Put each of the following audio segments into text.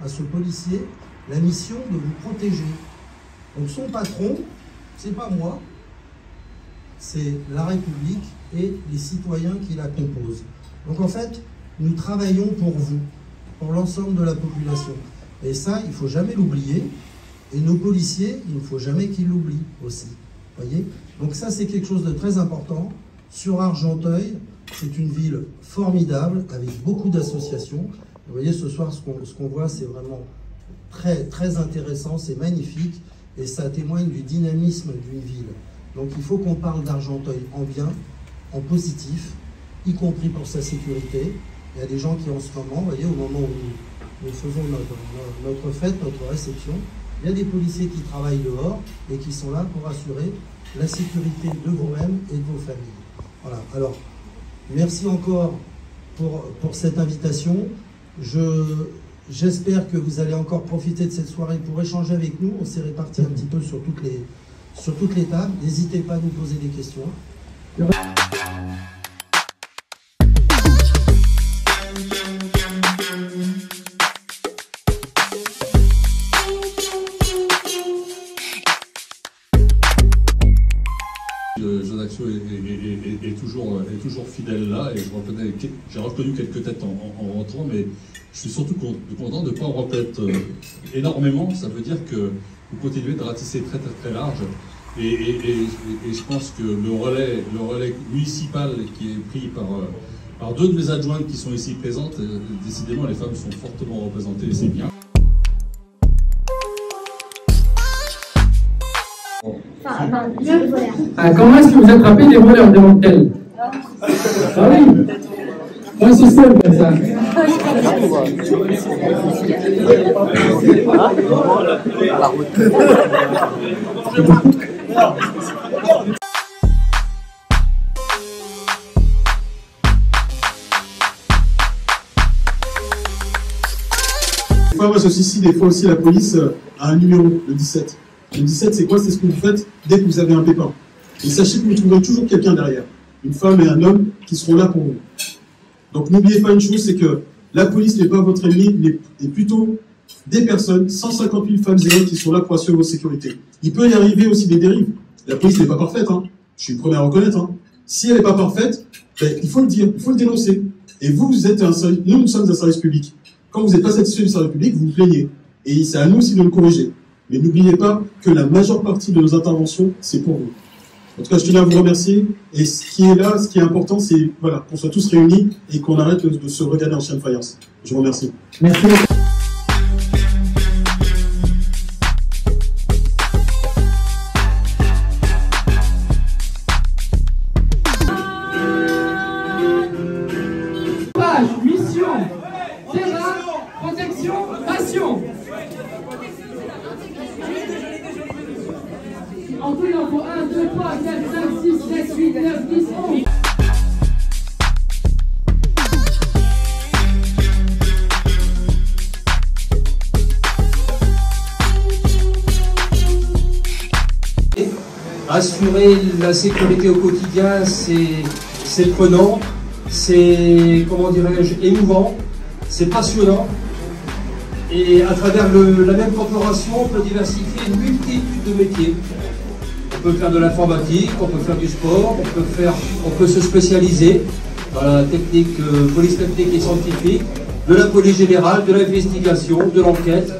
à ce policier la mission de vous protéger. Donc son patron, c'est pas moi, c'est la République et les citoyens qui la composent. Donc en fait, nous travaillons pour vous, pour l'ensemble de la population. Et ça, il ne faut jamais l'oublier. Et nos policiers, il ne faut jamais qu'ils l'oublient aussi. Voyez ? Donc ça, c'est quelque chose de très important. Sur Argenteuil, c'est une ville formidable, avec beaucoup d'associations. Vous voyez, ce soir, ce qu'on voit, c'est vraiment très, très intéressant, c'est magnifique, et ça témoigne du dynamisme d'une ville. Donc il faut qu'on parle d'Argenteuil en bien, en positif, y compris pour sa sécurité. Il y a des gens qui, en ce moment, vous voyez, au moment où nous faisons notre fête, notre réception, il y a des policiers qui travaillent dehors et qui sont là pour assurer la sécurité de vous-même et de vos familles. Voilà. Alors, merci encore pour cette invitation. J'espère que vous allez encore profiter de cette soirée pour échanger avec nous. On s'est répartis un petit peu sur toutes les tables. N'hésitez pas à nous poser des questions. Ajaccio est toujours fidèle là, et j'ai reconnu quelques têtes en rentrant, mais je suis surtout content de ne pas en reconnaître énormément. Ça veut dire que vous continuez de ratisser très très très large, et je pense que le relais municipal qui est pris par deux de mes adjointes qui sont ici présentes, décidément les femmes sont fortement représentées, et c'est bien. Comment est-ce que vous attrapez des voleurs devant elle? Ah oui, moi c'est seul comme ça. Moi j'associe des fois aussi la police à un numéro, le 17. Le 17, c'est quoi? C'est ce que vous faites dès que vous avez un pépin. Et sachez que vous trouverez toujours quelqu'un derrière. Une femme et un homme qui seront là pour vous. Donc n'oubliez pas une chose, c'est que la police n'est pas votre ennemi, mais plutôt des personnes, 150 000 femmes et hommes qui sont là pour assurer votre sécurité. Il peut y arriver aussi des dérives. La police n'est pas parfaite, hein. Je suis le premier à reconnaître. Hein. Si elle n'est pas parfaite, ben, il faut le dire, il faut le dénoncer. Et vous êtes un service, nous sommes un service public. Quand vous n'êtes pas satisfait du service public, vous vous plaignez. Et c'est à nous aussi de le corriger. Mais n'oubliez pas que la majeure partie de nos interventions, c'est pour vous. En tout cas, je tenais à vous remercier. Et ce qui est là, ce qui est important, c'est voilà, qu'on soit tous réunis et qu'on arrête de se regarder en chien de faïence. Je vous remercie. Merci. Mission, terrain, protection, passion. En tout, il en faut 1, 2, 3, 4, 5, 6, 7, 8, 9, 10, 11. Assurer la sécurité au quotidien, c'est prenant, c'est, comment dirais-je, émouvant, c'est passionnant. Et à travers la même corporation, on peut diversifier une multitude de métiers. On peut faire de l'informatique, on peut faire du sport, on peut se spécialiser dans la technique, police technique et scientifique, de la police générale, de l'investigation, de l'enquête.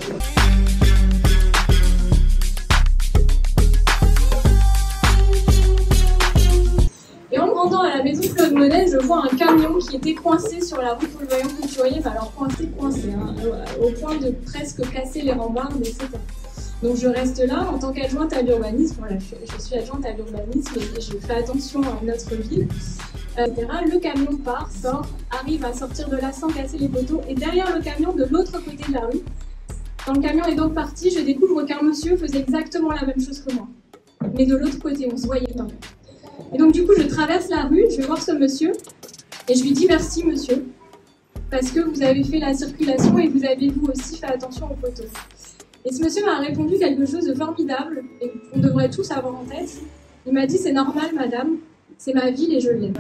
Et en me rendant à la maison Claude Monet, je vois un camion qui était coincé sur la route Paul-Vaillant que tu voyais, alors coincé, hein, au point de presque casser les rambardes, etc. Donc je reste là en tant qu'adjointe à l'urbanisme. Voilà, je suis adjointe à l'urbanisme et je fais attention à notre ville. Le camion part, sort, arrive à sortir de là sans casser les poteaux. Et derrière le camion, de l'autre côté de la rue, quand le camion est donc parti, je découvre qu'un monsieur faisait exactement la même chose que moi. Mais de l'autre côté, on se voyait pas. Et donc du coup, je traverse la rue, je vais voir ce monsieur et je lui dis merci monsieur, parce que vous avez fait la circulation et vous avez vous aussi fait attention aux poteaux. Et ce monsieur m'a répondu quelque chose de formidable et qu'on devrait tous avoir en tête. Il m'a dit c'est normal madame, c'est ma ville et je l'aime.